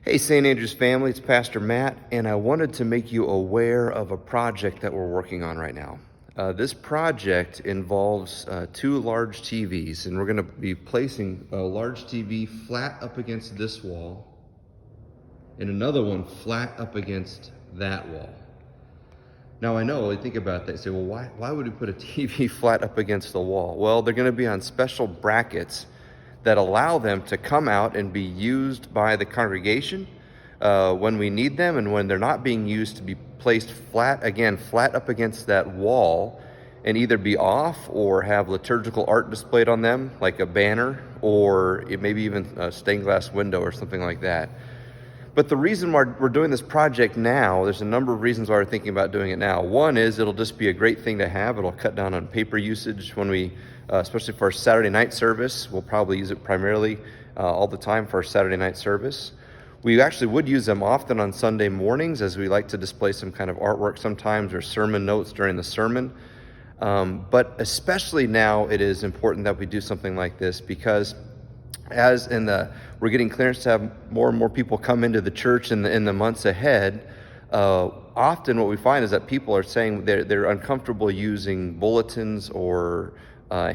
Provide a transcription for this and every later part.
Hey, St. Andrews family, it's Pastor Matt, and I wanted to make you aware of a project that we're working on right now. This project involves two large TVs, and we're going to be placing a large TV flat up against this wall and another one flat up against that wall. Now, I know, I think about that, you say, well, why would we put a TV flat up against the wall? Well, they're going to be on special brackets that allow them to come out and be used by the congregation when we need them, and when they're not being used, to be placed flat up against that wall, and either be off or have liturgical art displayed on them, like a banner, or maybe even a stained glass window or something like that. But the reason why we're doing this project now, there's a number of reasons why we're thinking about doing it now. One is it'll just be a great thing to have. It'll cut down on paper usage when we, especially for our Saturday night service. We'll probably use it primarily all the time for our Saturday night service. We actually would use them often on Sunday mornings, as we like to display some kind of artwork sometimes, or sermon notes during the sermon. But especially now, it is important that we do something like this, because we're getting clearance to have more and more people come into the church in the months ahead. Often what we find is that people are saying they're uncomfortable using bulletins or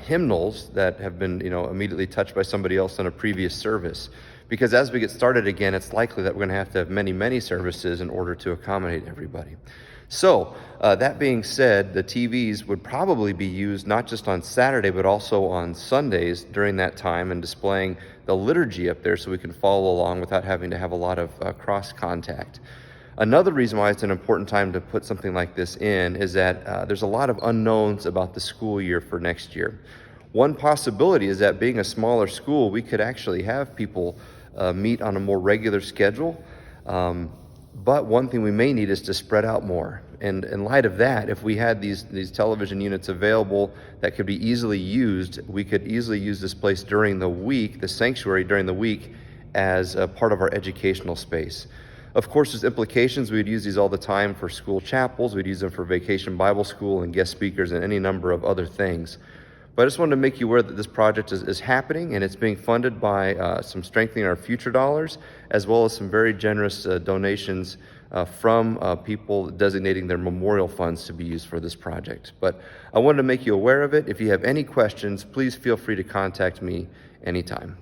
hymnals that have been immediately touched by somebody else in a previous service. Because as we get started again, it's likely that we're going to have many services in order to accommodate everybody. So that being said, the TVs would probably be used not just on Saturday, but also on Sundays during that time, and displaying the liturgy up there so we can follow along without having to have a lot of cross contact. Another reason why it's an important time to put something like this in is that there's a lot of unknowns about the school year for next year. One possibility is that, being a smaller school, we could actually have people meet on a more regular schedule. But one thing we may need is to spread out more. And in light of that, if we had these television units available that could be easily used, we could easily use this place during the week, the sanctuary during the week, as a part of our educational space. Of course, there's implications. We'd use these all the time for school chapels. We'd use them for Vacation Bible School and guest speakers and any number of other things. But I just wanted to make you aware that this project is happening, and it's being funded by some Strengthening Our Future dollars, as well as some very generous donations from people designating their memorial funds to be used for this project. But I wanted to make you aware of it. If you have any questions, please feel free to contact me anytime.